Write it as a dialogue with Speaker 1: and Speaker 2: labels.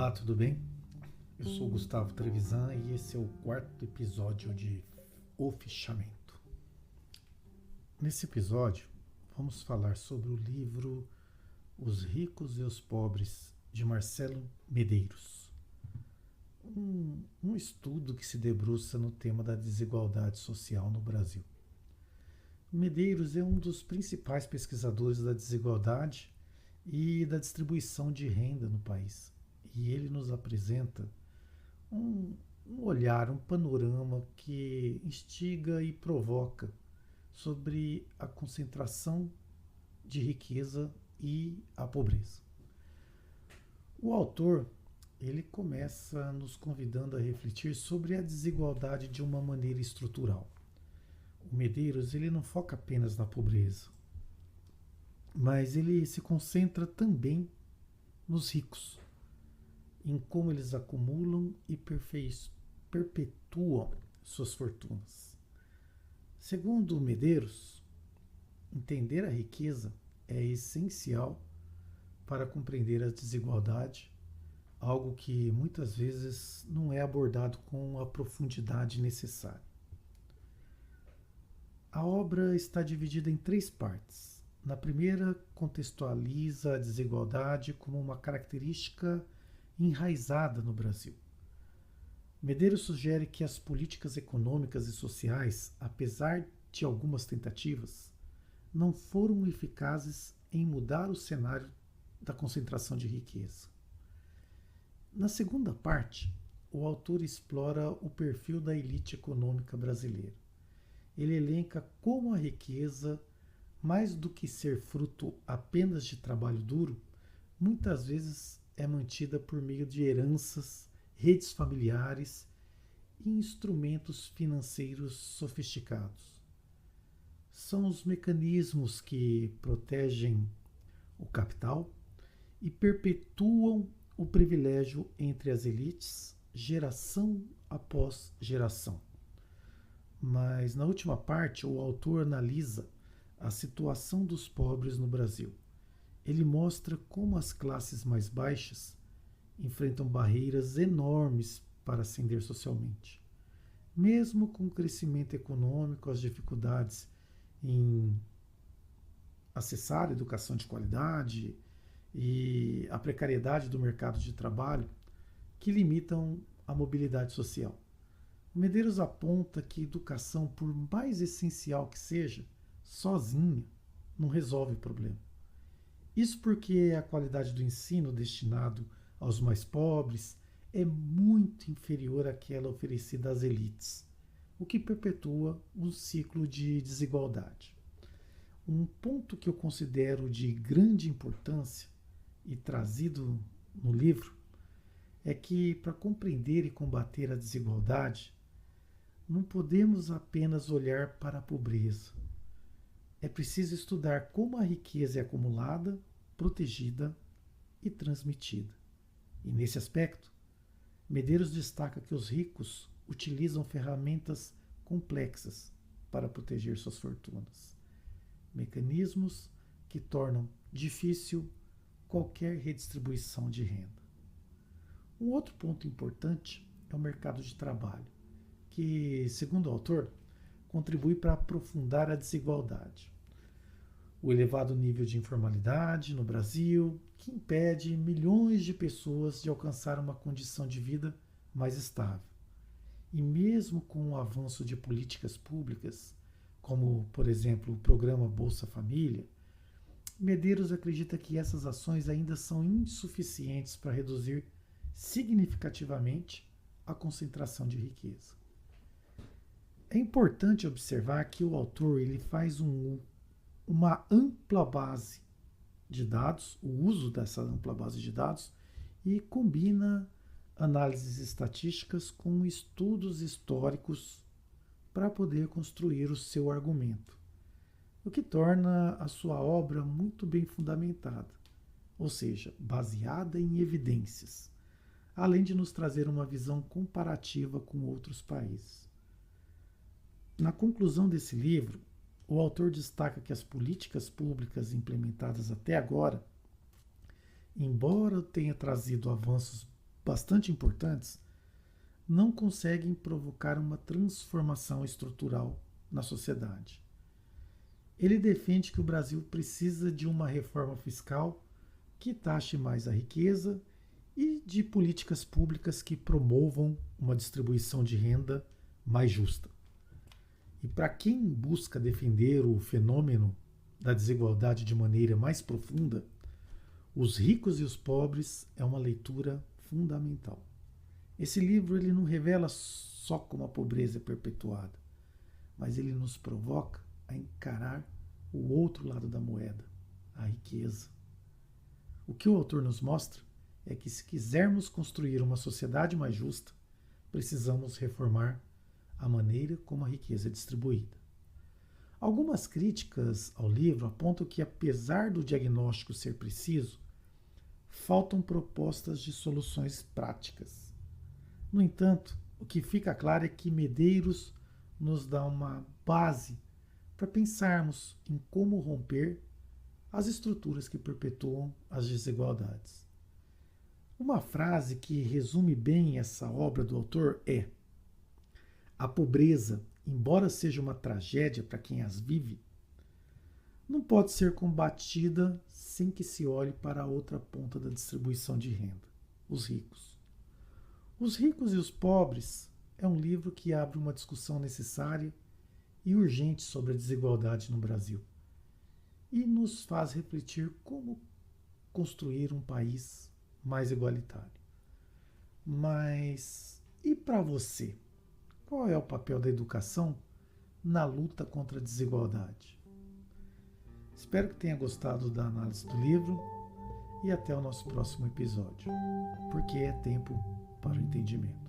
Speaker 1: Olá, tudo bem? Eu sou Gustavo Trevisan e esse é o quarto episódio de O Fichamento. Nesse episódio, vamos falar sobre o livro Os Ricos e os Pobres, de Marcelo Medeiros. Um estudo que se debruça no tema da desigualdade social no Brasil. Medeiros é um dos principais pesquisadores da desigualdade e da distribuição de renda no país. E ele nos apresenta um, um olhar, um panorama que instiga e provoca sobre a concentração de riqueza e a pobreza. O autor ele começa nos convidando a refletir sobre a desigualdade de uma maneira estrutural. O Medeiros ele não foca apenas na pobreza, mas ele se concentra também nos ricos, em como eles acumulam e perpetuam suas fortunas. Segundo Medeiros, entender a riqueza é essencial para compreender a desigualdade, algo que muitas vezes não é abordado com a profundidade necessária. A obra está dividida em 3 partes. Na primeira, contextualiza a desigualdade como uma característica enraizada no Brasil. Medeiros sugere que as políticas econômicas e sociais, apesar de algumas tentativas, não foram eficazes em mudar o cenário da concentração de riqueza. Na segunda parte, o autor explora o perfil da elite econômica brasileira. Ele elenca como a riqueza, mais do que ser fruto apenas de trabalho duro, muitas vezes é mantida por meio de heranças, redes familiares e instrumentos financeiros sofisticados. São os mecanismos que protegem o capital e perpetuam o privilégio entre as elites, geração após geração. Mas na última parte, o autor analisa a situação dos pobres no Brasil. Ele mostra como as classes mais baixas enfrentam barreiras enormes para ascender socialmente. Mesmo com o crescimento econômico, as dificuldades em acessar a educação de qualidade e a precariedade do mercado de trabalho que limitam a mobilidade social. Medeiros aponta que a educação, por mais essencial que seja, sozinha não resolve o problema. Isso porque a qualidade do ensino destinado aos mais pobres é muito inferior àquela oferecida às elites, o que perpetua um ciclo de desigualdade. Um ponto que eu considero de grande importância e trazido no livro é que, para compreender e combater a desigualdade, não podemos apenas olhar para a pobreza. É preciso estudar como a riqueza é acumulada, protegida e transmitida. E nesse aspecto, Medeiros destaca que os ricos utilizam ferramentas complexas para proteger suas fortunas. Mecanismos que tornam difícil qualquer redistribuição de renda. Um outro ponto importante é o mercado de trabalho, que, segundo o autor, contribui para aprofundar a desigualdade. O elevado nível de informalidade no Brasil, que impede milhões de pessoas de alcançar uma condição de vida mais estável. E mesmo com o avanço de políticas públicas, como, por exemplo, o programa Bolsa Família, Medeiros acredita que essas ações ainda são insuficientes para reduzir significativamente a concentração de riqueza. É importante observar que o autor ele faz uma ampla base de dados, o uso dessa ampla base de dados, e combina análises estatísticas com estudos históricos para poder construir o seu argumento, o que torna a sua obra muito bem fundamentada, ou seja, baseada em evidências, além de nos trazer uma visão comparativa com outros países. Na conclusão desse livro, o autor destaca que as políticas públicas implementadas até agora, embora tenha trazido avanços bastante importantes, não conseguem provocar uma transformação estrutural na sociedade. Ele defende que o Brasil precisa de uma reforma fiscal que taxe mais a riqueza e de políticas públicas que promovam uma distribuição de renda mais justa. E para quem busca defender o fenômeno da desigualdade de maneira mais profunda, Os Ricos e os Pobres é uma leitura fundamental. Esse livro ele não revela só como a pobreza é perpetuada, mas ele nos provoca a encarar o outro lado da moeda, a riqueza. O que o autor nos mostra é que se quisermos construir uma sociedade mais justa, precisamos reformar a maneira como a riqueza é distribuída. Algumas críticas ao livro apontam que, apesar do diagnóstico ser preciso, faltam propostas de soluções práticas. No entanto, o que fica claro é que Medeiros nos dá uma base para pensarmos em como romper as estruturas que perpetuam as desigualdades. Uma frase que resume bem essa obra do autor é: a pobreza, embora seja uma tragédia para quem as vive, não pode ser combatida sem que se olhe para a outra ponta da distribuição de renda, os ricos. Os Ricos e os Pobres é um livro que abre uma discussão necessária e urgente sobre a desigualdade no Brasil e nos faz refletir como construir um país mais igualitário. Mas e para você? Qual é o papel da educação na luta contra a desigualdade? Espero que tenha gostado da análise do livro e até o nosso próximo episódio, porque é tempo para o entendimento.